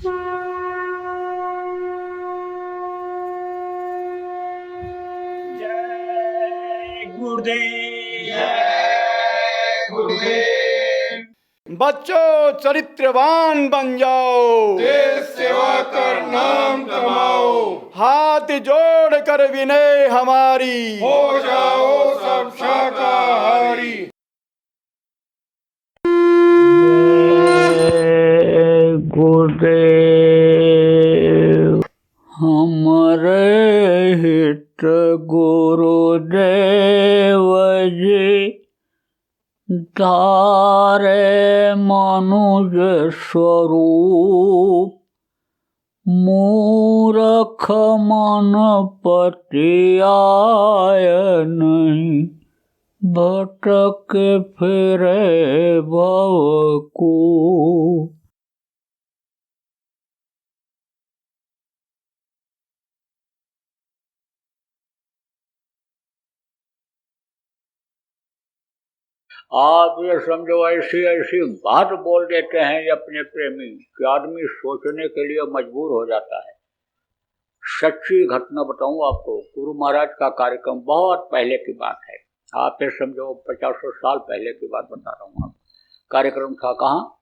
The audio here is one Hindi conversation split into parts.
जय गुरुदेव। जय गुरुदेव। बच्चों चरित्रवान बन जाओ, देश सेवा कर नाम कमाओ, हाथ जोड़ कर विनय हमारी, हो जाओ सब शाकाहारी। गुरुदेव। हमारे हित गुरुदेव जी, धारे मनुष्य स्वरूप, मूर्ख मन पतियाय नहीं, भटक फिरे भवकूप। आप ये समझो ऐसी ऐसी बात बोल देते हैं अपने प्रेमी कि आदमी सोचने के लिए मजबूर हो जाता है। सच्ची घटना बताऊं आपको, गुरु महाराज का कार्यक्रम बहुत पहले की बात है। आप ये समझो 50 साल पहले की बात बता रहा हूं आपको। कार्यक्रम था कहाँ,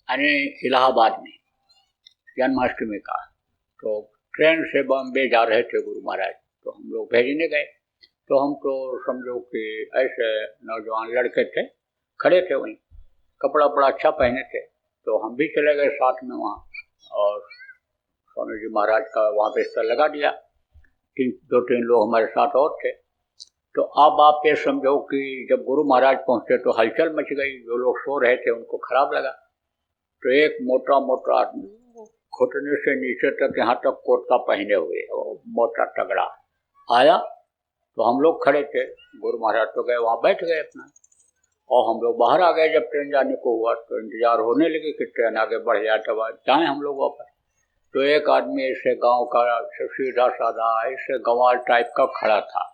यानी इलाहाबाद में, जन्माष्टमी का। तो ट्रेन से बॉम्बे जा रहे थे गुरु महाराज, तो हम लोग भेजने गए। तो हम तो समझो कि ऐसे नौजवान लड़के थे, खड़े थे वहीं, कपड़ा बड़ा अच्छा पहने थे, तो हम भी चले गए साथ में वहाँ। और स्वामी जी महाराज का वहाँ बिस्तर लगा दिया, 2-3 लोग हमारे साथ और थे। तो अब आप ये समझो कि जब गुरु महाराज पहुँचे तो हलचल मच गई। जो लोग सो रहे थे उनको खराब लगा। तो एक मोटा मोटा आदमी, घुटने से नीचे तक यहाँ तक कुर्ता पहने हुए, मोटा तगड़ा आया। तो हम लोग खड़े थे, गुरु महाराज तो गए वहाँ बैठ गए अपना, और हम लोग बाहर आ गए। जब ट्रेन जाने को हुआ तो इंतजार होने लगे कि ट्रेन आगे बढ़ जाए तब जाएँ हम लोग वापस। तो एक आदमी ऐसे गांव का सीधा साधा ऐसे गंवार टाइप का खड़ा था।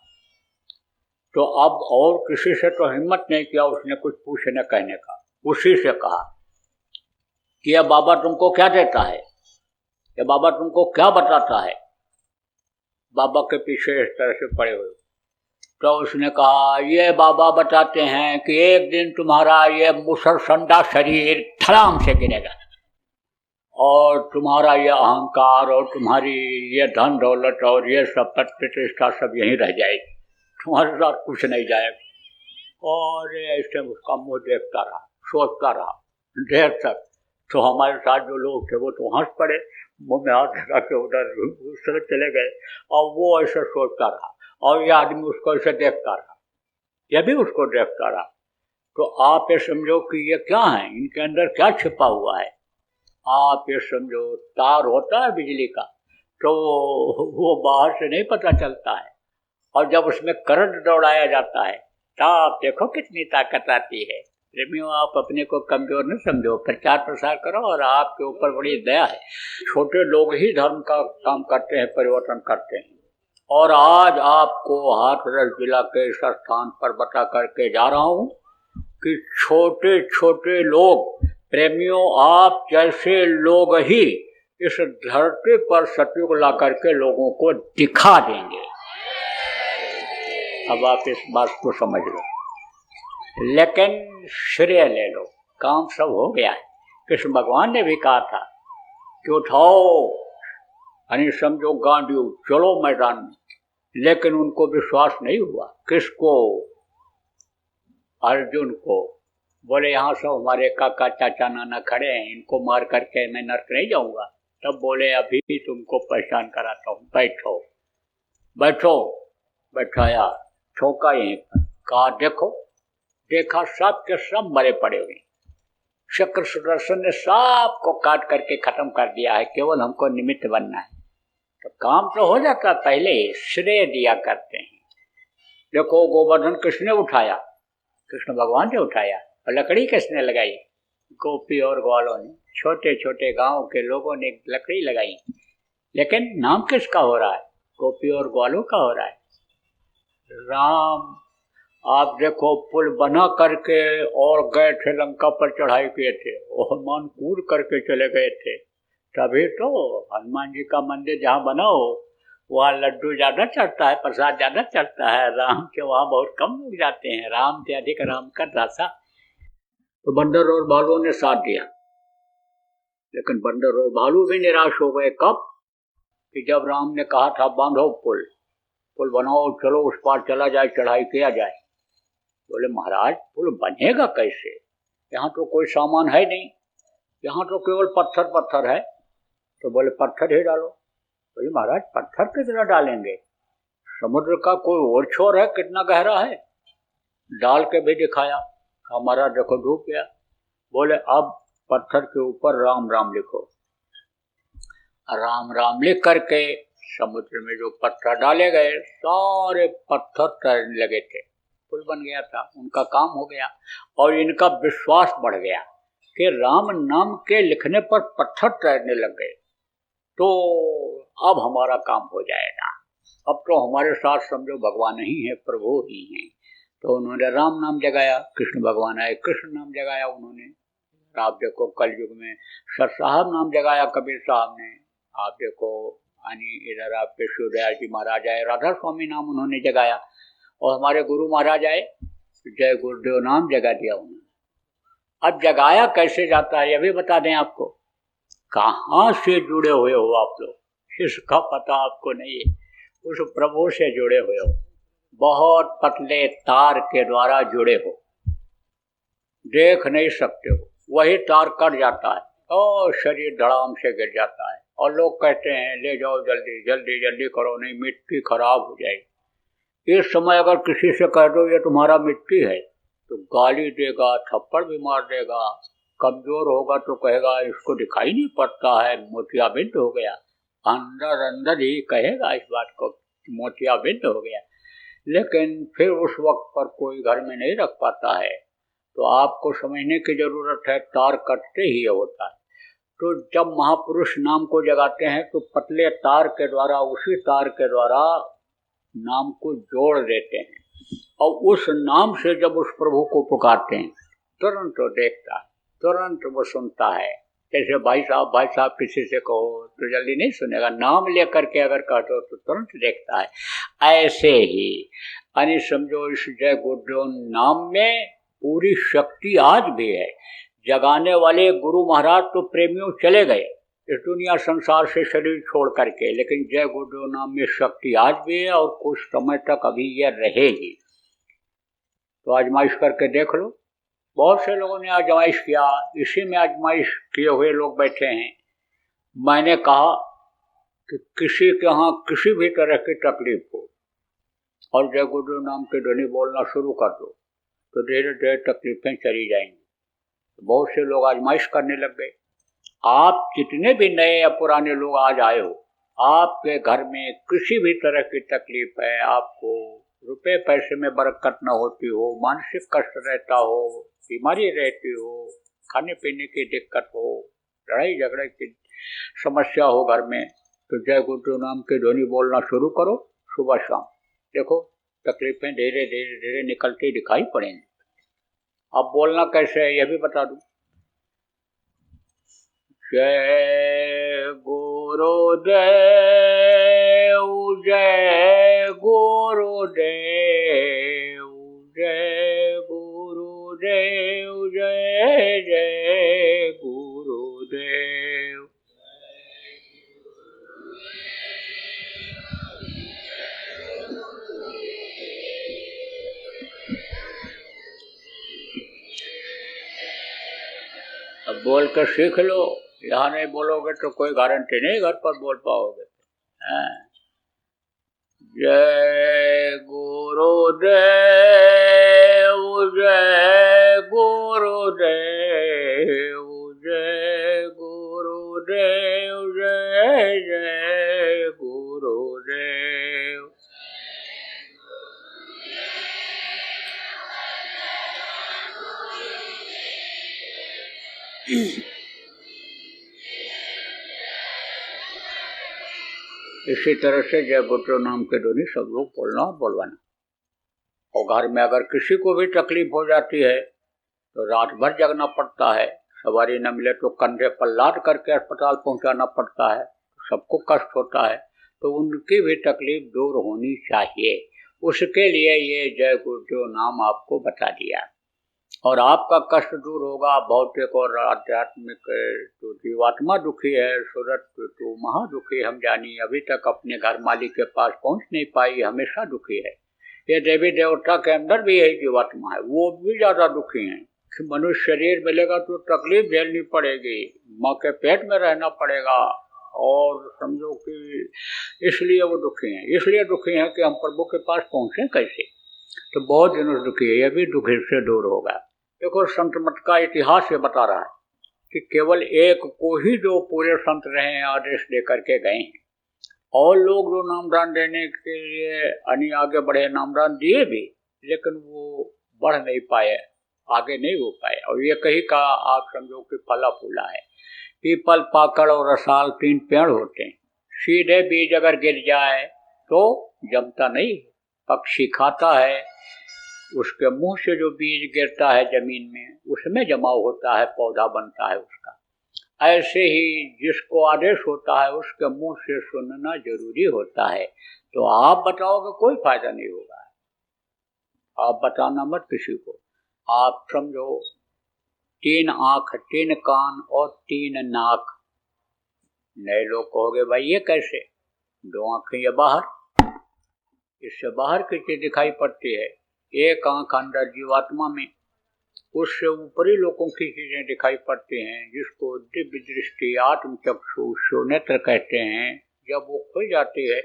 तो अब और किसी से तो हिम्मत नहीं किया उसने कुछ पूछने कहने का। उसी से कहा कि यह बाबा तुमको क्या देता है, यह बाबा तुमको क्या बताता है। बाबा के पीछे इस तरह से पड़े हुए। तो उसने कहा ये बाबा बताते हैं कि एक दिन तुम्हारा ये मुसलसंदा शरीर धड़ाम से गिरेगा, और तुम्हारा ये अहंकार और तुम्हारी ये धन दौलत और ये सब प्रतिष्ठा सब यहीं रह जाएगी, तुम्हारे साथ कुछ नहीं जाएगा। और ऐसे उसका मुंह देखता रहा, सोचता रहा देर तक। तो हमारे साथ जो लोग थे वो तो हंस पड़े, मुंह में हाथ लगा के उधर उस तरह चले गए, और वो ऐसे सोचता रहा, और ये आदमी उसको ऐसे देखता रहा, यह भी उसको देखता रहा। तो आप ये समझो कि ये क्या है, इनके अंदर क्या छिपा हुआ है। आप ये समझो तार होता है बिजली का, तो वो बाहर से नहीं पता चलता है, और जब उसमें करंट दौड़ाया जाता है तो आप देखो कितनी ताकत आती है। प्रेमियों, आप अपने को कमजोर न समझो, प्रचार प्रसार करो, और आपके ऊपर बड़ी दया है। छोटे लोग ही धर्म का काम करते हैं, परिवर्तन करते हैं। और आज आपको हाथरस जिला के इस स्थान पर बता करके जा रहा हूँ कि छोटे छोटे लोग, प्रेमियों, आप जैसे लोग ही इस धरती पर सतयुग ला करके लोगों को दिखा देंगे। अब आप इस बात को समझ लो, लेकिन श्रेय ले लो, काम सब हो गया है। कृष्ण भगवान ने भी कहा था कि उठाओ, यानी समझो गांडियों, चलो मैदान में। लेकिन उनको विश्वास नहीं हुआ। किसको? अर्जुन को। बोले यहाँ सब हमारे काका चाचा नाना खड़े हैं, इनको मार करके मैं नर्क नहीं जाऊंगा। तब बोले अभी भी तुमको पहचान कराता हूँ, बैठो बैठो। बैठाया, ठोका यहीं पर, कहा देखो। देखा सब के सब मरे पड़े हुए। शक्र सुदर्शन ने सबको काट करके खत्म कर दिया है, केवल हमको निमित्त बनना है। तो काम तो हो जाता, पहले श्रेय दिया करते हैं। देखो गोवर्धन किसने उठाया? कृष्ण भगवान ने उठाया। और लकड़ी किसने लगाई? गोपी और ग्वालों ने, छोटे छोटे गांव के लोगों ने लकड़ी लगाई। लेकिन नाम किसका हो रहा है? गोपी और ग्वालों का हो रहा है। राम आप देखो पुल बना करके और गए थे लंका पर चढ़ाई किए थे, वो हनुमान कूद करके चले गए थे। तभी तो हनुमान जी का मंदिर जहाँ बना हो वहाँ लड्डू ज्यादा चढ़ता है, प्रसाद ज्यादा चढ़ता है, राम के वहाँ बहुत कम लोग जाते हैं। राम से अधिक राम का दासा। तो बंदर और भालुओं ने साथ दिया, लेकिन बंदर और भालू भी निराश हो गए। कब? कि जब राम ने कहा था बांधो पुल, पुल बनाओ, चलो उस पार चला जाए, चढ़ाई किया जाए। बोले महाराज पुल बनेगा कैसे, यहाँ तो कोई सामान है नहीं, यहाँ तो केवल पत्थर पत्थर है। तो बोले पत्थर ही डालो। बोले महाराज पत्थर कितना डालेंगे, समुद्र का कोई और छोर है, कितना गहरा है। डाल के भी दिखाया, हमारा देखो डूब गया। बोले अब पत्थर के ऊपर राम राम लिखो। राम राम लिख करके समुद्र में जो पत्थर डाले गए सारे पत्थर तैरने लगे थे, पुल बन गया था, उनका काम हो गया। और इनका विश्वास बढ़ गया कि राम नाम के लिखने पर पत्थर तैरने लग गए, तो अब हमारा काम हो जाएगा, अब तो हमारे साथ समझो भगवान ही है, प्रभु ही हैं। तो उन्होंने राम नाम जगाया, कृष्ण भगवान आए, कृष्ण नाम जगाया उन्होंने। आप देखो कलयुग में सर साहब नाम जगाया कबीर साहब ने। आप देखो इधर आपके शिवदयाल जी महाराज आए, राधा स्वामी नाम उन्होंने जगाया। और हमारे गुरु महाराज आए, जय गुरुदेव नाम जगा दिया उन्होंने। अब जगाया कैसे जाता है यह भी बता दें आपको। कहाँ से जुड़े हुए हो आप लोग, इसका पता आपको नहीं है। उस प्रभु से जुड़े हुए हो, बहुत पतले तार के द्वारा जुड़े हो, देख नहीं सकते हो, वही तार कट जाता है और शरीर धड़ाम से गिर जाता है। और लोग कहते हैं ले जाओ जल्दी जल्दी जल्दी करो, नहीं मिट्टी खराब हो जाएगी। इस समय अगर किसी से कह दो ये तुम्हारा मिट्टी है तो गाली देगा, थप्पड़ भी मार देगा। कमजोर होगा तो कहेगा इसको दिखाई नहीं पड़ता है, मोतियाबिंद हो गया। अंदर अंदर ही कहेगा इस बात को, मोतियाबिंद हो गया। लेकिन फिर उस वक्त पर कोई घर में नहीं रख पाता है। तो आपको समझने की जरूरत है, तार कटते ही होता है। तो जब महापुरुष नाम को जगाते हैं तो पतले तार के द्वारा, उसी तार के द्वारा नाम को जोड़ देते हैं। और उस नाम से जब उस प्रभु को पुकारते हैं तुरंत वो देखता है, तुरंत वो सुनता है। जैसे भाई साहब किसी से कहो तो जल्दी नहीं सुनेगा, नाम लेकर के अगर कहते हो तो तुरंत देखता है। ऐसे ही यानी समझो इस जय गुरुदेव नाम में पूरी शक्ति आज भी है। जगाने वाले गुरु महाराज तो प्रेमियों चले गए इस दुनिया संसार से शरीर छोड़ करके, लेकिन जय गुरुदेव नाम में शक्ति आज भी है और कुछ समय तक अभी यह रहेगी। तो आजमाइश करके देख लो। बहुत से लोगों ने आजमाइश किया, इसी में आजमाइश किए हुए लोग बैठे हैं। मैंने कहा कि किसी के यहाँ किसी भी तरह की तकलीफ हो और जय गुरुदेव नाम के ध्वनि बोलना शुरू कर दो तो धीरे धीरे तकलीफें चली जाएंगी। बहुत से लोग आजमाइश करने लग गए। आप जितने भी नए या पुराने लोग आज आए हो, आपके घर में किसी भी तरह की तकलीफ है, आपको रुपए पैसे में बरकत न होती हो, मानसिक कष्ट रहता हो, बीमारी रहती हो, खाने पीने की दिक्कत हो, लड़ाई झगड़े की समस्या हो घर में, तो जय गुरुदेव नाम की ध्वनि बोलना शुरू करो सुबह शाम। देखो तकलीफें धीरे धीरे धीरे निकलती दिखाई पड़ेंगी। अब बोलना कैसे है यह भी बता दूं। जय गुरुदेव जय गुरुदेव जय गुरुदेव जय जय गुरुदेव। अब बोल कर सीख लो, यहाँ नहीं बोलोगे तो कोई गारंटी नहीं घर पर बोल पाओगे। जय गुरुदेव जय गुरुदेव जय गुरुदेव जय जय गुरुदेव। इसी तरह से जय गुरुदेव नाम के ध्वनि सब लोग बोलना और बोलवाना। और घर में अगर किसी को भी तकलीफ हो जाती है तो रात भर जगना पड़ता है, सवारी न मिले तो कंधे पर लाद करके अस्पताल पहुंचाना पड़ता है, सबको कष्ट होता है। तो उनकी भी तकलीफ दूर होनी चाहिए, उसके लिए ये जय गुरुदेव नाम आपको बता दिया। और आपका कष्ट दूर होगा। भौतिक और आध्यात्मिक जो जीवात्मा दुखी है, सूरत तो महा दुखी हम जानी, अभी तक अपने घर मालिक के पास पहुंच नहीं पाई, हमेशा दुखी है। ये देवी देवता के अंदर भी यही जीवात्मा है, वो भी ज्यादा दुखी हैं। मनुष्य शरीर मिलेगा तो तकलीफ झेलनी पड़ेगी, माँ के पेट में रहना पड़ेगा, और समझो कि इसलिए वो दुखी हैं। इसलिए दुखी हैं कि हम प्रभु के पास पहुंचे कैसे, तो बहुत दिनों से दुखी है, ये भी दुख से दूर होगा। देखो संत मत का इतिहास ये बता रहा है कि केवल एक को ही जो पूरे संत रहे हैं आदेश दे करके गए हैं, और लोग जो नामदान देने के लिए आगे बढ़े, नामदान दिए भी, लेकिन वो बढ़ नहीं पाए, आगे नहीं हो पाए। और ये कहीं का आप समझो कि फला फूला है। पीपल, पाकड़ और रसाल 3 पेड़ होते हैं, सीधे बीज अगर गिर जाए तो जमता नहीं, पक्षी खाता है, उसके मुंह से जो बीज गिरता है जमीन में, उसमें जमाव होता है, पौधा बनता है उसका। ऐसे ही जिसको आदेश होता है उसके मुंह से सुनना जरूरी होता है। तो आप बताओगे कोई फायदा नहीं होगा, आप बताना मत किसी को। आप समझो 3 आंख, 3 कान और 3 नाक। नए लोग कहोगे भाई ये कैसे, 2 आंखें ये बाहर, इससे बाहर की चीज दिखाई पड़ती है। 1 आंख अंदर जीवात्मा में, उससे ऊपरी लोगों की चीजें दिखाई पड़ती हैं, जिसको दिव्य दृष्टि, आत्म चक्षु, नेत्र कहते हैं। जब वो खुल जाती है,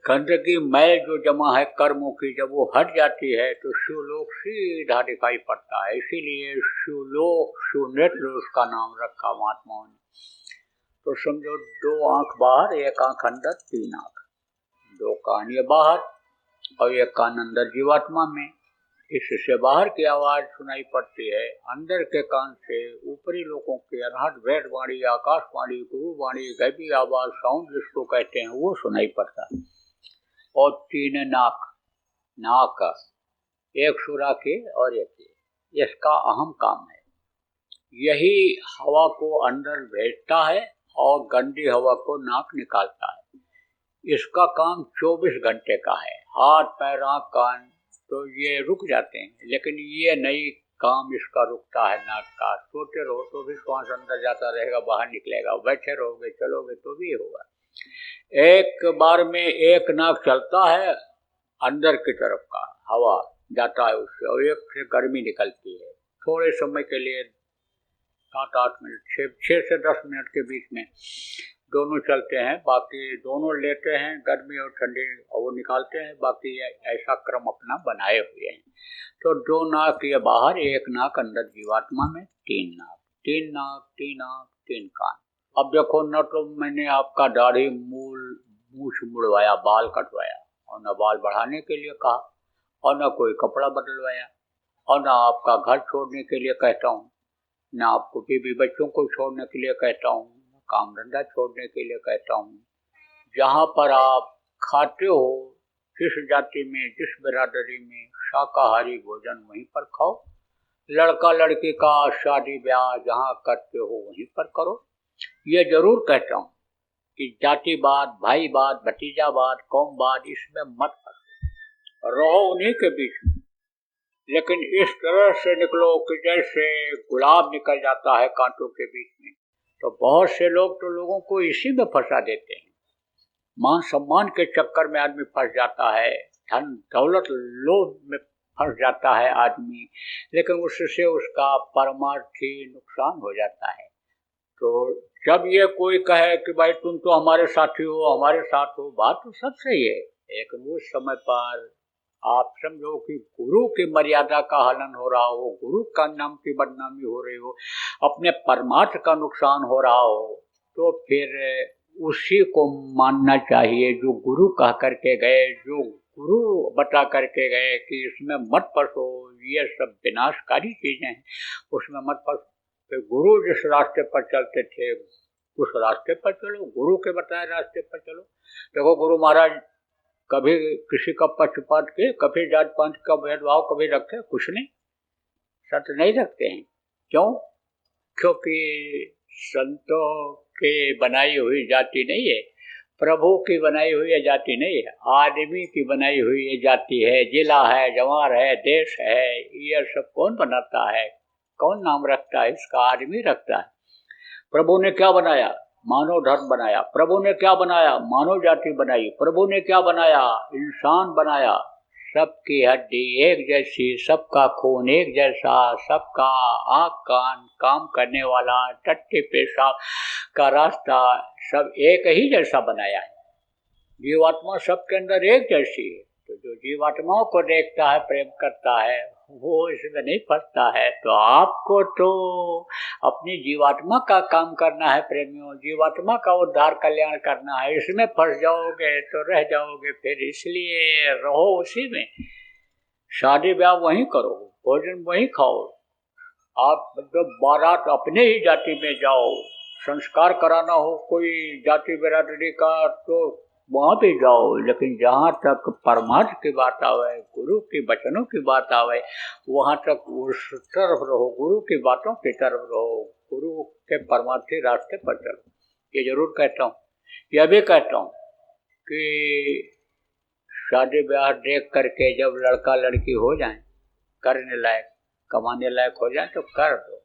गंदगी मैल जो जमा है कर्मों की, जब वो हट जाती है तो शिवलोक सीधा दिखाई पड़ता है। इसीलिए शिवलोक, शिवनेत्र उसका नाम रखा महात्माओं ने। तो समझो 2 आंख बाहर, 1 आंख अंदर, 3 आंख, 2 कान ये बाहर और 1 कान अंदर जीवात्मा में। इससे बाहर की आवाज सुनाई पड़ती है, अंदर के कान से ऊपरी लोगों की अनहद वेदवाणी, आकाशवाणी, गुरुवाणी, गैबी आवाज, साउंड जिसको कहते हैं, वो सुनाई पड़ता है। और 3 नाक, नाक एक सुरा के और एक के, इसका अहम काम है, यही हवा को अंदर भेजता है और गंदी हवा को नाक निकालता है। इसका काम 24 घंटे का है। हाथ, पैर, आँख, कान तो ये रुक जाते हैं, लेकिन ये नहीं काम इसका रुकता है नाक का। सोते रहो तो भी श्वास अंदर जाता रहेगा, बाहर निकलेगा, बैठे रहोगे, चलोगे तो भी होगा। एक बार में 1 नाक चलता है, अंदर की तरफ का हवा जाता है उससे, और एक से गर्मी निकलती है थोड़े समय के लिए, 7-8 मिनट, 6 से 10 मिनट के बीच में दोनों चलते हैं। बाकी दोनों लेते हैं गर्मी और ठंडी, और वो निकालते हैं। बाकी ऐसा क्रम अपना बनाए हुए हैं। तो 2 नाक ये बाहर, 1 नाक अंदर जीवात्मा में, 3 नाक, 3 नाक, 3 आँख, 3 कान। अब देखो, न तो मैंने आपका दाढ़ी, मूछ मुड़वाया, बाल कटवाया, और न बाल बढ़ाने के लिए कहा, और न कोई कपड़ा बदलवाया, और न आपका घर छोड़ने के लिए कहता हूँ, न आपको बीवी बच्चों को छोड़ने के लिए कहता हूँ, काम धंधा छोड़ने के लिए कहता हूँ। जहाँ पर आप खाते हो, जिस जाति में, जिस बिरादरी में शाकाहारी भोजन, वहीं पर खाओ। लड़का लड़की का शादी ब्याह जहाँ करते हो वहीं पर करो। ये जरूर कहता हूँ कि जातिवाद, भाईवाद, भतीजावाद, कौमवाद, इसमें मत रहो उन्हीं के बीच में, लेकिन इस तरह से निकलो कि जैसे गुलाब निकल जाता है कांटों के बीच में। तो बहुत से लोग तो लोगों को इसी में फंसा देते हैं। मान सम्मान के चक्कर में आदमी फंस जाता है, धन दौलत लोभ में फंस जाता है आदमी, लेकिन उससे उसका परमार्थी नुकसान हो जाता है। तो जब ये कोई कहे कि भाई तुम तो हमारे साथी हो, हमारे साथ हो, बात तो सब सही है, लेकिन उस समय पर आप समझो कि गुरु की मर्यादा का हनन हो रहा हो, गुरु का नाम की बदनामी हो रही हो, अपने परमार्थ का नुकसान हो रहा हो, तो फिर उसी को मानना चाहिए जो गुरु कह करके गए, जो गुरु बता करके गए कि इसमें मत फंसो, ये सब विनाशकारी चीजें हैं, उसमें मत फंसो। फिर गुरु जिस रास्ते पर चलते थे उस रास्ते पर चलो, गुरु के बताए रास्ते पर चलो। देखो गुरु महाराज कभी किसी का पक्षपात किए, कभी जात पात का भेदभाव कभी रखे? कुछ नहीं, सत्य नहीं रखते हैं। क्यों? क्योंकि संतों की बनाई हुई जाति नहीं है, प्रभु की बनाई हुई ये जाति नहीं है, आदमी की बनाई हुई ये जाति है। जिला है, जवार है, देश है, ये सब कौन बनाता है? कौन नाम रखता है इसका? आदमी रखता है। प्रभु ने क्या बनाया? मानव धर्म बनाया। प्रभु ने क्या बनाया? मानव जाति बनाई। प्रभु ने क्या बनाया? इंसान बनाया। सबकी हड्डी एक जैसी, सबका खून एक जैसा, सबका आँख कान काम करने वाला, टट्टी पेशाब का रास्ता सब एक ही जैसा बनाया है। जीवात्मा सबके अंदर एक जैसी है। तो जो जीवात्माओं को देखता है, प्रेम करता है, वो इसमें नहीं फंसता है। तो आपको तो अपनी जीवात्मा का काम करना है प्रेमियों, जीवात्मा का उद्धार कल्याण करना है। इसमें फंस जाओगे तो रह जाओगे फिर, इसलिए रहो उसी में। शादी ब्याह वहीं करो, भोजन वहीं खाओ। आप जब बारात अपने ही जाति में जाओ, संस्कार कराना हो कोई जाति बिरादरी का तो वहाँ भी जाओ, लेकिन जहाँ तक परमार्थ की बात आवे, गुरु के वचनों की बात आवे, वहाँ तक उस तरफ रहो, गुरु की बातों की तरफ रहो, गुरु के परमार्थी रास्ते पर चलो। ये जरूर कहता हूँ। यह भी कहता हूँ कि शादी ब्याह देख करके जब लड़का लड़की हो जाए, करने लायक, कमाने लायक हो जाए तो कर दो।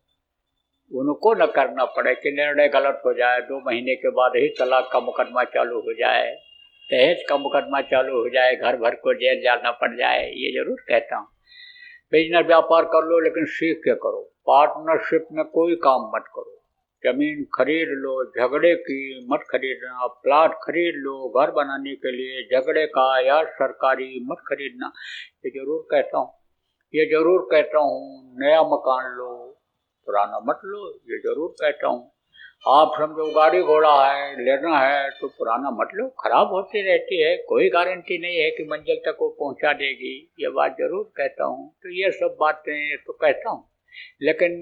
उनको न करना पड़े कि निर्णय गलत हो जाए, 2 महीने के बाद ही तलाक का मुकदमा चालू हो जाए, दहेज का मुकदमा चालू हो जाए, घर भर को जेल जाना पड़ जाए। ये जरूर कहता हूँ, बिजनेस व्यापार कर लो लेकिन सीख के करो। पार्टनरशिप में कोई काम मत करो। जमीन खरीद लो, झगड़े की मत खरीदना। प्लाट खरीद लो घर बनाने के लिए, झगड़े का या सरकारी मत खरीदना। ये जरूर कहता हूँ। ये जरूर कहता हूँ, नया मकान लो, पुराना मत लो। ये जरूर कहता हूँ। आप समझो गाड़ी घोड़ा है, लेना है तो पुराना मत लो, खराब होती रहती है, कोई गारंटी नहीं है कि मंजिल तक वो पहुंचा देगी। ये बात जरूर कहता हूँ। तो ये सब बातें तो कहता हूँ, लेकिन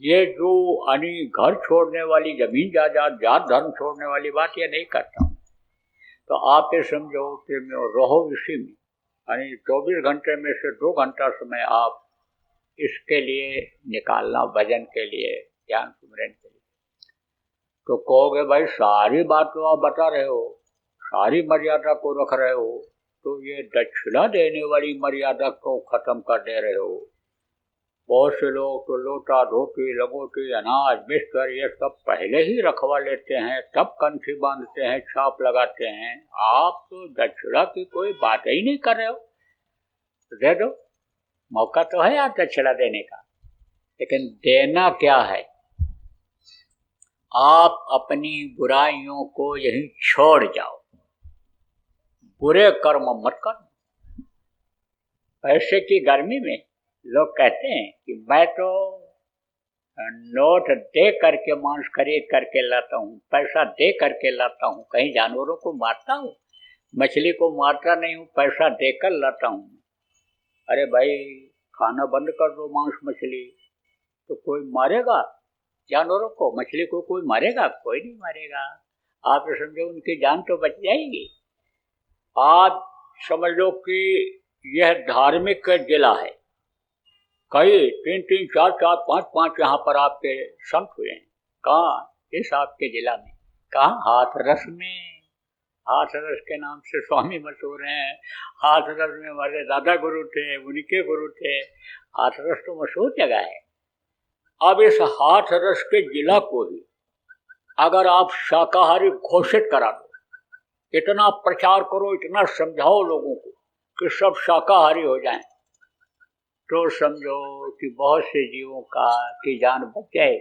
ये जो घर छोड़ने वाली, जमीन जायदाद, जात धर्म छोड़ने वाली बात ये नहीं करता हूँ। तो आप ये समझो कि रहो इसी में, 24 घंटे में से 2 घंटा समय आप इसके लिए निकालना, भजन के लिए, ज्ञान सुमरन के लिए। तो कहोगे भाई सारी बात तो आप बता रहे हो, सारी मर्यादा को रख रहे हो, तो ये दक्षिणा देने वाली मर्यादा को खत्म कर दे रहे हो। बहुत से लोग तो लोटा, धोती, लंगोटी, अनाज, बिस्तर ये सब पहले ही रखवा लेते हैं, तब कंठी बांधते हैं, छाप लगाते हैं। आप तो दक्षिणा की कोई बात ही नहीं कर रहे हो। तो दे दो, मौका तो है आप दक्षिणा देने का, लेकिन देना क्या है? आप अपनी बुराइयों को यहीं छोड़ जाओ, बुरे कर्म मत करो। पैसे की गर्मी में लोग कहते हैं कि मैं तो नोट दे करके मांस खरीद करके लाता हूँ, पैसा दे करके लाता हूँ, कहीं जानवरों को मारता हूँ, मछली को मारता नहीं हूँ, पैसा देकर लाता हूँ। अरे भाई खाना बंद कर दो मांस मछली, तो कोई मारेगा जानवरों को? मछली को कोई मारेगा? कोई नहीं मारेगा। आप समझो उनकी जान तो बच जाएगी। आप समझ लो कि यह धार्मिक जिला है, कई 3-3, 4-4, 5-5 यहाँ पर आपके संत हुए हैं। कहाँ? इस आपके जिला में। कहाँ? हाथरस में। हाथरस के नाम से स्वामी मशहूर हैं। हाथरस में हमारे दादा गुरु थे, उनके गुरु थे। हाथरस तो मशहूर जगह है। अब इस हाथरस के जिला को ही अगर आप शाकाहारी घोषित करा दो, इतना प्रचार करो, इतना समझाओ लोगों को कि सब शाकाहारी हो जाएं, तो समझो कि बहुत से जीवों की जान बच जाए।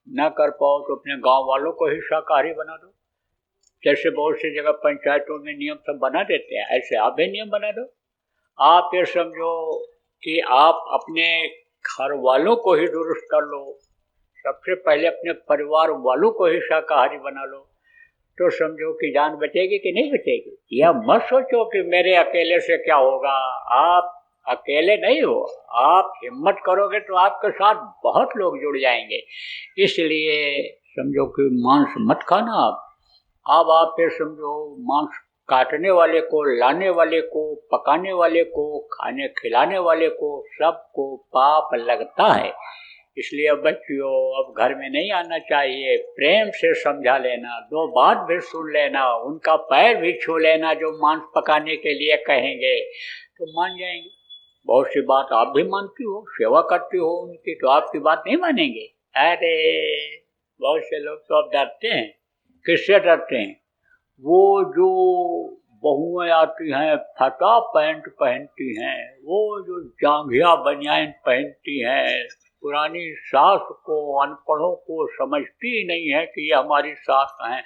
न कर पाओ तो अपने गांव वालों को ही शाकाहारी बना दो। जैसे बहुत सी जगह पंचायतों में नियम सब बना देते हैं, ऐसे आप भी नियम बना दो। आप ये समझो कि आप अपने घर वालों को ही दुरुस्त कर लो, सबसे पहले अपने परिवार वालों को ही शाकाहारी बना लो, तो समझो कि जान बचेगी कि नहीं बचेगी। यह मत सोचो कि मेरे अकेले से क्या होगा। आप अकेले नहीं हो, आप हिम्मत करोगे तो आपके साथ बहुत लोग जुड़ जाएंगे। इसलिए समझो कि मांस मत खाना। अब आप ये समझो मांस काटने वाले को, लाने वाले को, पकाने वाले को, खाने खिलाने वाले को, सबको पाप लगता है। इसलिए बच्चियों अब घर में नहीं आना चाहिए, प्रेम से समझा लेना, 2 बात भी सुन लेना, उनका पैर भी छू लेना, जो मांस पकाने के लिए कहेंगे तो मान जाएंगे। बहुत सी बात आप भी मानती हो, सेवा करती हो उनकी, तो आपकी बात नहीं मानेंगे। अरे बहुत से लोग तो अब डरते हैं। किससे डरते हैं? वो जो बहुएं आती हैं फटा पैंट पहनती हैं, वो जो जांघिया बनियान पहनती हैं, पुरानी सास को, अनपढ़ों को समझती ही नहीं है कि ये हमारी सास हैं,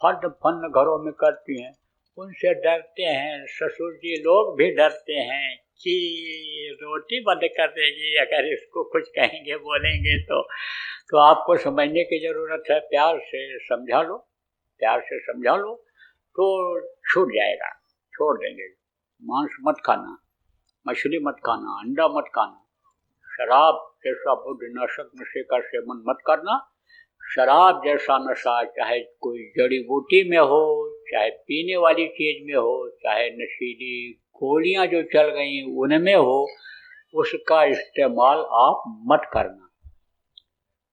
फन फन घरों में करती हैं, उनसे डरते हैं। ससुर जी लोग भी डरते हैं कि रोटी बंद कर देगी अगर इसको कुछ कहेंगे बोलेंगे तो आपको समझने की ज़रूरत है। प्यार से समझा लो, प्यार से समझा लो तो छूट जाएगा, छोड़ देंगे। मांस मत खाना, मछली मत खाना, अंडा मत खाना, शराब जैसा बुद्धिनाशक नशे का सेवन मत करना। शराब जैसा नशा चाहे कोई जड़ी बूटी में हो, चाहे पीने वाली चीज़ में हो, चाहे नशीली गोलियां जो चल गई उनमें हो, उसका इस्तेमाल आप मत करना।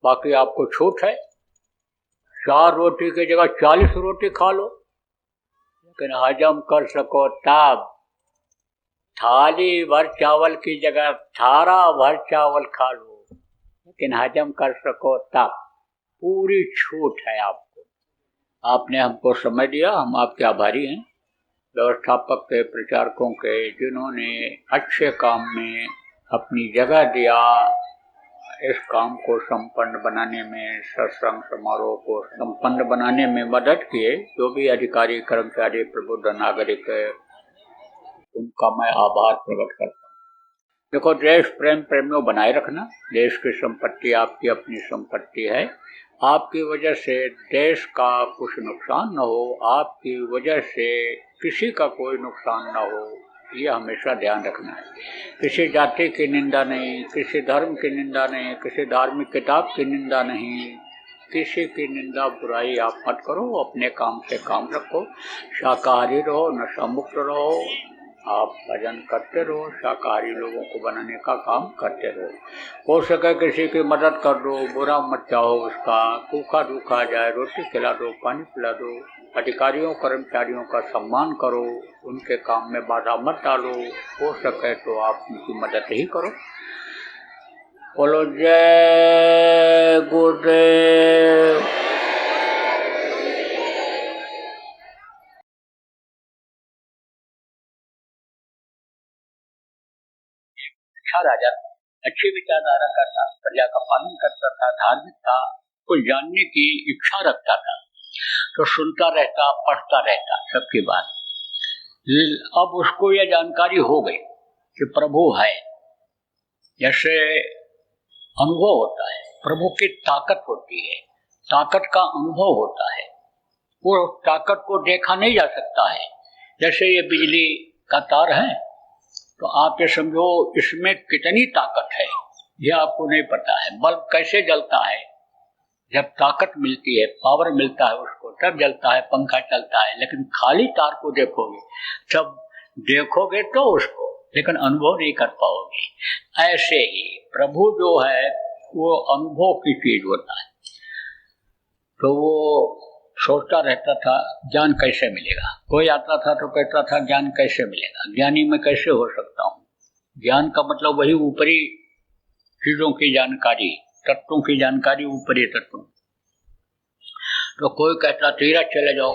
बाकी आपको छूट है, 4 रोटी की जगह 40 रोटी खा लो, लेकिन हजम कर सको तब। थाली भर चावल की जगह थारा भर चावल खा लो, लेकिन हजम कर सको तब। पूरी छूट है आपको। आपने हमको समझ लिया, हम आपके आभारी हैं, व्यवस्थापक के, प्रचारकों के, जिन्होंने अच्छे काम में अपनी जगह दिया, इस काम को संपन्न बनाने में, सत्संग समारोह को संपन्न बनाने में मदद किए। जो भी अधिकारी, कर्मचारी, प्रबुद्ध नागरिक है, उनका मैं आभार प्रकट करता हूँ। देखो, देश प्रेम प्रेमियों बनाए रखना। देश की संपत्ति आपकी अपनी संपत्ति है। आपकी वजह से देश का कुछ नुकसान न हो, आपकी वजह से किसी का कोई नुकसान न हो, ये हमेशा ध्यान रखना है। किसी जाति की निंदा नहीं, किसी धर्म की निंदा नहीं, किसी धार्मिक किताब की निंदा नहीं, किसी की निंदा बुराई आप मत करो। अपने काम से काम रखो, शाकाहारी रहो, नशा मुक्त रहो, आप भजन करते रहो, शाकाहारी लोगों को बनाने का काम करते रहो। हो सके किसी की मदद कर दो, बुरा मत चाहो उसका, भूखा दुखा जाए रोटी खिला दो, पानी पिला दो। अधिकारियों कर्मचारियों का सम्मान करो, उनके काम में बाधा मत डालो। हो सके तो आप उनकी मदद ही करो। बोलो जय गुरुदेव। अच्छा राजा, अच्छी विचारधारा का था, प्रजा का पालन करता था, धार्मिक था, कुछ जानने की इच्छा रखता था, तो सुनता रहता, पढ़ता रहता सबकी बात। अब उसको यह जानकारी हो गई कि प्रभु है, जैसे अनुभव होता है, प्रभु की ताकत होती है, ताकत का अनुभव होता है। वो ताकत को देखा नहीं जा सकता है। जैसे ये बिजली का तार है, तो आप ये समझो इसमें कितनी ताकत है, ये आपको नहीं पता है। बल्ब कैसे जलता है? जब ताकत मिलती है, पावर मिलता है उसको, तब जलता है, पंखा चलता है। लेकिन खाली तार को देखोगे, जब देखोगे तो उसको, लेकिन अनुभव नहीं कर पाओगे। ऐसे ही प्रभु जो है वो अनुभव की चीज होता है। तो वो सोचता रहता था ज्ञान कैसे मिलेगा। कोई आता था तो कहता था ज्ञान कैसे मिलेगा, ज्ञानी मैं कैसे हो सकता हूँ। ज्ञान का मतलब वही ऊपरी चीजों की जानकारी, तत्वों की जानकारी, ऊपरी तत्वों। तो कोई कहता तीरथ चले जाओ,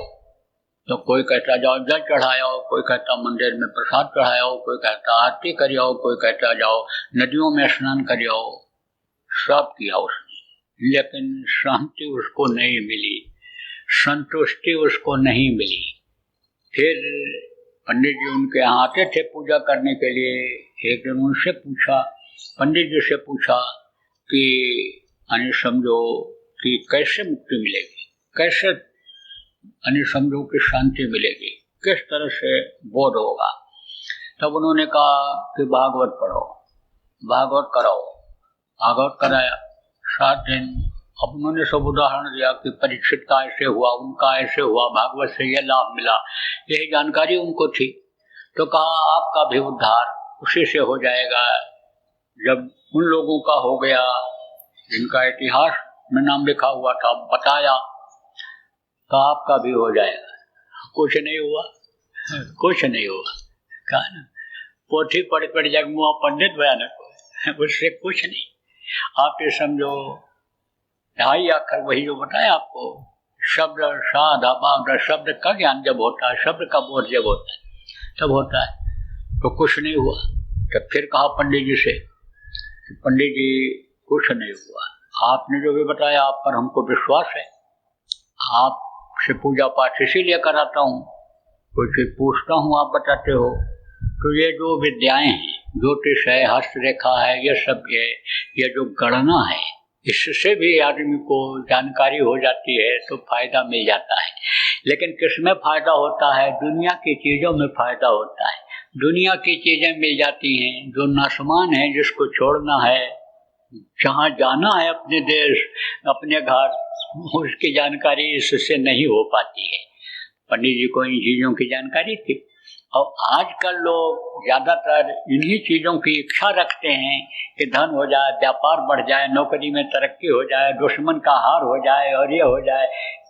तो कोई कहता जाओ जल चढ़ाओ, कोई कहता मंदिर में प्रसाद चढ़ाओ, कोई कहता आरती करियो, कोई कहता जाओ नदियों में स्नान करियो। सब किया उसने, लेकिन शांति उसको नहीं मिली, संतुष्टि उसको नहीं मिली। फिर पंडित जी उनके यहाँ आते थे पूजा करने के लिए। एक दिन उनसे पूछा, पंडित जी से पूछा कि यानी समझो कि कैसे मुक्ति मिलेगी, कैसे यानी समझो कि शांति मिलेगी, किस तरह से बोध होगा। तब उन्होंने कहा कि भागवत पढ़ो, भागवत कराओ। भागवत कराया, 7 दिन अब उन्होंने सब उदाहरण दिया कि परीक्षित का ऐसे हुआ, उनका ऐसे हुआ, भागवत से ये लाभ मिला, यही जानकारी उनको थी। तो कहा आपका भी उद्धार उसी से हो जाएगा जब उन लोगों का हो गया जिनका इतिहास में नाम लिखा हुआ था, बताया, तो आपका भी हो जाएगा। कुछ नहीं हुआ, कुछ नहीं हुआ। कहा ना, पोथी पढ़ पढ़ जगमुआ पंडित भयानक, उससे कुछ नहीं। आप ये समझो, ढाई अक्षर वही जो बताया आपको, शब्द साधा बाधा, शब्द का ज्ञान जब होता है, शब्द का बोध जब होता है तब होता है। तो कुछ नहीं हुआ। तब फिर कहा पंडित जी से, पंडित जी कुछ नहीं हुआ, आपने जो भी बताया आप पर हमको विश्वास है, आपसे पूजा पाठ इसीलिए कराता हूँ, कोई चीज पूछता हूँ आप बताते हो। तो ये जो विद्याएं हैं, ज्योतिष है, हस्तरेखा है, ये सब ये जो गणना है, इससे भी आदमी को जानकारी हो जाती है तो फायदा मिल जाता है। लेकिन किसमें फायदा होता है? दुनिया की चीजों में फायदा होता है। दुनिया की चीजें मिल जाती हैं, जो नाशमान है, जिसको छोड़ना है, जहाँ जाना है अपने देश, अपने घर, उसकी जानकारी इससे नहीं हो पाती है। पंडित जी को इन चीजों की जानकारी थी। और आजकल लोग ज्यादातर इन्हीं चीजों की इच्छा रखते हैं कि धन हो जाए, व्यापार बढ़ जाए, नौकरी में तरक्की हो जाए, दुश्मन का हार हो जाए और ये हो जाए।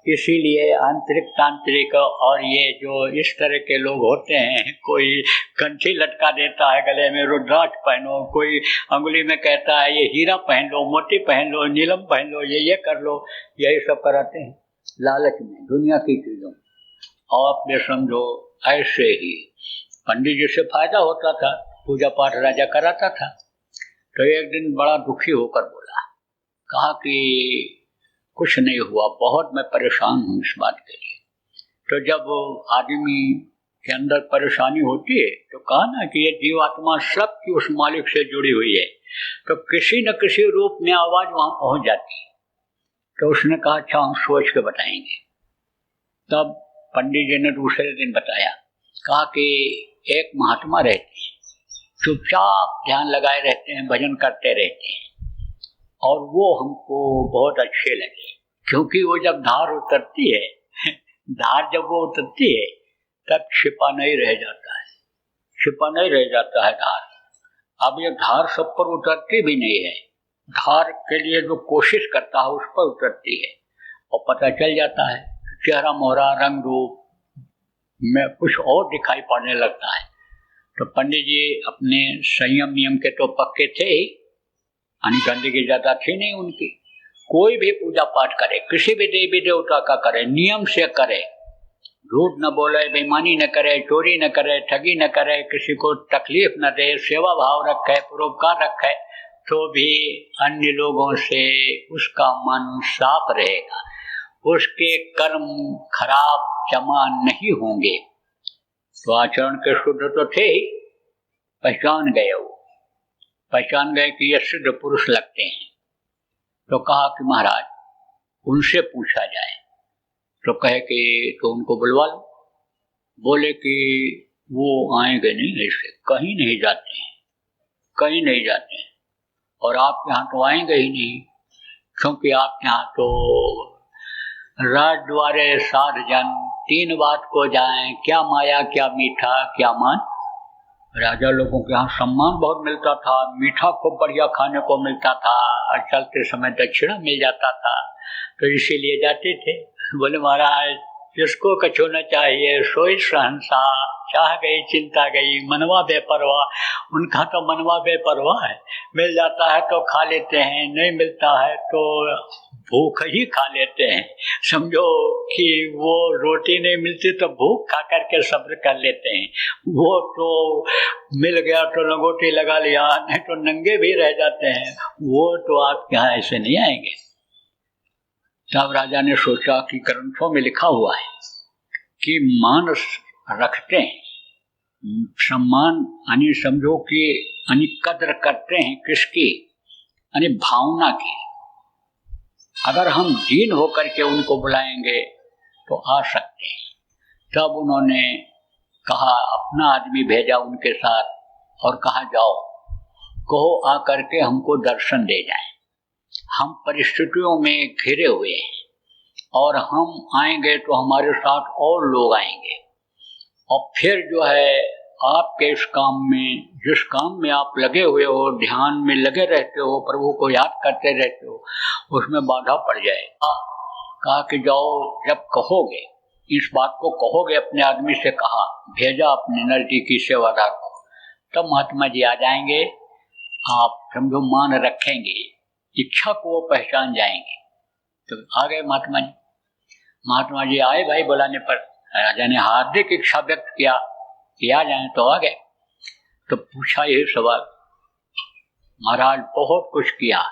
इसीलिए आंतरिक तांत्रिक और ये जो इस तरह के लोग होते हैं, कोई कंठी लटका देता है गले में, रुद्राक्ष पहनो, कोई अंगुली में कहता है ये हीरा पहन लो, मोती पहन लो, नीलम पहन लो, ये कर लो, यही सब कराते हैं लालच में, दुनिया की चीजों। और आप ये समझो, ऐसे ही पंडित जी से फायदा होता था, पूजा पाठ राजा कराता था। तो एक दिन बड़ा दुखी होकर बोला, कहा कि कुछ नहीं हुआ, बहुत मैं परेशान हूँ इस बात के लिए। तो जब आदमी के अंदर परेशानी होती है तो कहा ना कि ये जीवात्मा सबकी उस मालिक से जुड़ी हुई है, तो किसी न किसी रूप में आवाज वहां पहुंच जाती है। तो उसने कहा अच्छा हम सोच के बताएंगे। तब पंडित जी ने दूसरे दिन बताया, कहा कि एक महात्मा रहते हैं, चुपचाप ध्यान लगाए रहते हैं, भजन करते रहते हैं, और वो हमको बहुत अच्छे लगे, क्योंकि वो जब धार उतरती है धार जब वो उतरती है तब छिपा नहीं रह जाता है, छिपा नहीं रह जाता है धार। अब ये धार सब पर उतरती भी नहीं है, धार के लिए जो कोशिश करता है उस पर उतरती है और पता चल जाता है, चेहरा मोहरा रंग रूप में कुछ और दिखाई पड़ने लगता है। तो पंडित जी अपने संयम नियम के तो पक्के थे ही, यानी गंदगी ज्यादा थी नहीं उनकी। कोई भी पूजा पाठ करे, किसी भी देवी देवता का करे, नियम से करे, झूठ न बोले, बेईमानी न करे, चोरी न करे, ठगी न करे, किसी को तकलीफ न दे, सेवा भाव रखे, परोपकार रखे, तो भी अन्य लोगों से उसका मन साफ रहेगा, उसके कर्म खराब जमा नहीं होंगे। तो आचरण के शुद्ध तो थे ही, पहचान गए, वो पहचान गए कि ये सिद्ध पुरुष लगते हैं। तो कहा कि महाराज उनसे पूछा जाए। तो कहे कि तो उनको बुलवा लो। बोले कि वो आएंगे नहीं, ऐसे कहीं नहीं जाते हैं, कहीं नहीं जाते हैं, और आप यहाँ तो आएंगे ही नहीं, क्योंकि आप यहाँ तो राज द्वारे साध जन, तीन बात को जाएं, क्या माया क्या मीठा क्या मान। राजा लोगों के यहाँ सम्मान बहुत मिलता था, मीठा खूब बढ़िया खाने को मिलता था, और चलते समय दक्षिणा मिल जाता था, तो इसीलिए जाते थे। बोले महाराज जिसको कछु न चाहिए सोई शहंशाह, चाह गई चिंता गई, मनवा बेपरवाह। उनका तो मनवा बेपरवाह है, मिल जाता है तो खा लेते हैं, नहीं मिलता है तो भूख ही खा लेते हैं। समझो कि वो रोटी नहीं मिलती तो भूख खा करके सब्र कर लेते हैं, वो तो मिल गया तो लंगोटी लगा लिया, नहीं तो नंगे भी रह जाते हैं। वो तो आपके यहाँ ऐसे नहीं आएंगे। तब राजा ने सोचा कि ग्रंथों में लिखा हुआ है कि मान रखते हैं, सम्मान यानी समझो कि यानी कद्र करते हैं किसकी, यानी भावना की। अगर हम दीन होकर के उनको बुलाएंगे तो आ सकते हैं। तब उन्होंने कहा, अपना आदमी भेजा उनके साथ और कहा जाओ, कहो आकर के हमको दर्शन दे जाए। हम परिस्थितियों में घिरे हुए हैं और हम आएंगे तो हमारे साथ और लोग आएंगे, और फिर जो है आपके इस काम में, जिस काम में आप लगे हुए हो, ध्यान में लगे रहते हो, प्रभु को याद करते रहते हो, उसमें बाधा पड़ जाए। कहा कि जाओ, जब कहोगे, इस बात को कहोगे, अपने आदमी से कहा, भेजा अपने नजदीकी सेवादार को, तब महात्मा जी आ जाएंगे। आप समझो मान रखेंगे, इच्छा को वो पहचान जाएंगे। तो आ गए महात्मा जी। महात्मा जी आए भाई बुलाने पर। राजा ने हार्दिक इच्छा व्यक्त किया कि आ जाए, तो आ गए। तो पूछा यही सवाल, महाराज बहुत कुछ किया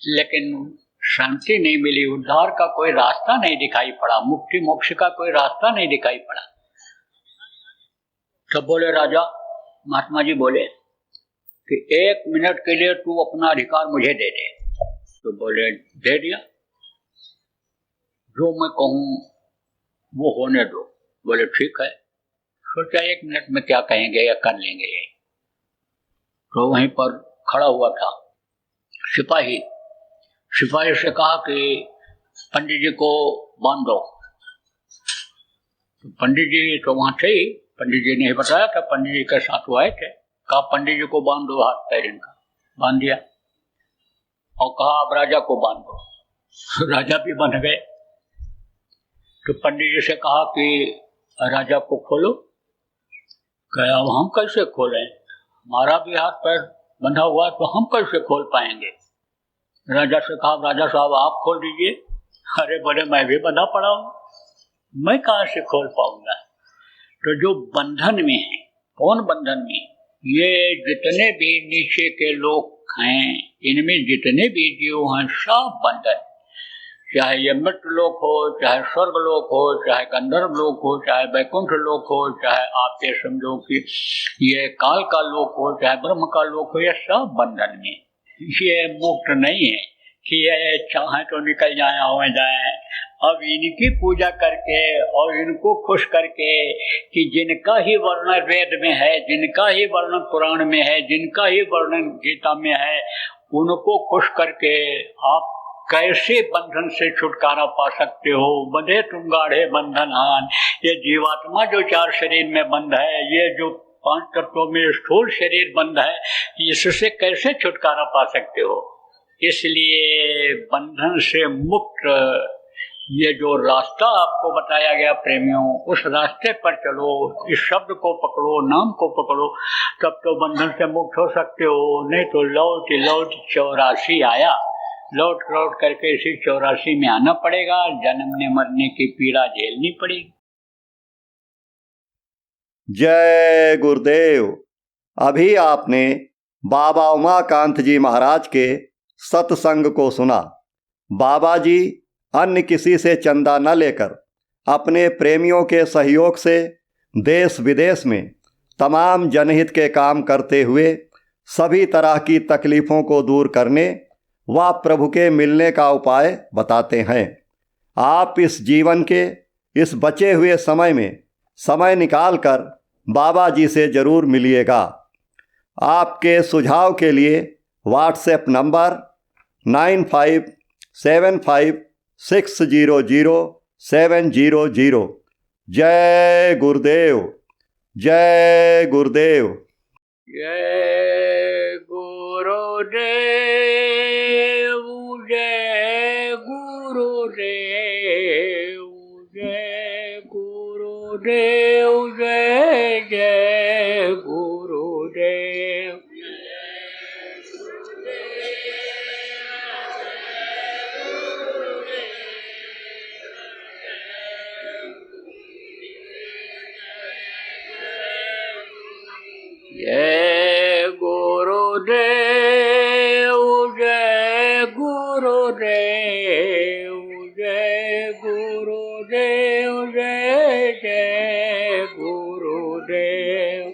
लेकिन शांति नहीं मिली, उद्धार का कोई रास्ता नहीं दिखाई पड़ा, मुक्ति मोक्ष का कोई रास्ता नहीं दिखाई पड़ा। तो बोले राजा, महात्मा जी बोले कि 1 मिनट के लिए तू अपना अधिकार मुझे दे दे। तो बोले दे दिया, जो मैं कहूं वो होने दो। बोले ठीक है। सोचा 1 मिनट में क्या कहेंगे या कर लेंगे ये। तो वहीं पर खड़ा हुआ था सिपाही। सिपाही से कहा कि पंडित जी को बांध दो। तो पंडित जी तो वहां थे ही, पंडित जी ने बताया था, पंडित जी के साथ वो आए थे। कहा पंडित जी को बांध दो, हाथ पैर इनका। बांध दिया और कहा अब राजा को बांध दो। राजा भी बंध गए। तो पंडित जी से कहा कि राजा को खोलो। कहा अब हम कैसे खोलें, हमारा भी हाथ पैर बंधा हुआ तो हम कैसे खोल पाएंगे। राजा से कहा राजा साहब आप खोल दीजिए। अरे बोले मैं भी बंधा पड़ा हूं, मैं कहां से खोल पाऊंगा। तो जो बंधन में है, कौन बंधन में, ये जितने भी नीचे के लोग हैं, इनमें जितने भी जीव हैं, सब बंधन, चाहे ये मृत्यु लोक हो, चाहे स्वर्ग लोक हो, चाहे गंधर्व लोक हो, चाहे वैकुंठ लोक हो, चाहे आप ये समझो कि ये काल का लोक हो, चाहे ब्रह्म का लोक हो, ये सब बंधन में। ये मुक्त नहीं है कि ये चाहे तो निकल जाए हो जाए। अब इनकी पूजा करके और इनको खुश करके कि जिनका ही वर्णन वेद में है, जिनका ही वर्णन पुराण में है, जिनका ही वर्णन गीता में है, उनको खुश करके आप कैसे बंधन से छुटकारा पा सकते हो। बंधे तुम गाढ़े बंधनहान। ये जीवात्मा जो 4 शरीर में बंध है, ये जो 5 तत्वों में स्थूल शरीर बंध है, इससे कैसे छुटकारा पा सकते हो। इसलिए बंधन से मुक्त ये जो रास्ता आपको बताया गया प्रेमियों, उस रास्ते पर चलो, इस शब्द को पकड़ो, नाम को पकड़ो, तब तो बंधन से मुक्त हो सकते हो। नहीं तो लौट लौट 84 आया, लौट लौट करके इसी 84 में आना पड़ेगा, जन्मने मरने की पीड़ा झेलनी पड़ेगी। जय गुरुदेव। अभी आपने बाबा उमाकांत जी महाराज के सत्संग को सुना। बाबा जी अन्य किसी से चंदा न लेकर अपने प्रेमियों के सहयोग से देश विदेश में तमाम जनहित के काम करते हुए सभी तरह की तकलीफ़ों को दूर करने व प्रभु के मिलने का उपाय बताते हैं। आप इस जीवन के इस बचे हुए समय में समय निकालकर बाबा जी से ज़रूर मिलिएगा। आपके सुझाव के लिए व्हाट्सएप नंबर 9575600700। जय गुरुदेव, जय गुरुदेव, जय गुरुदेव, जय गुरुदेव, जय गुरुदेव, जय जय गुरुदेव। जय गुरुदेव, जय गुरुदेव, जय गुरुदेव, जय जय गुरुदेव।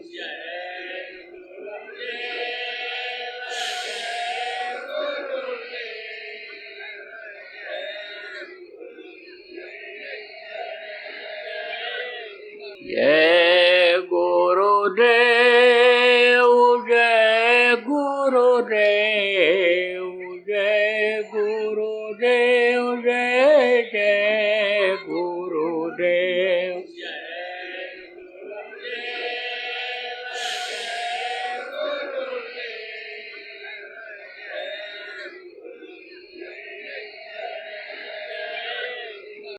जय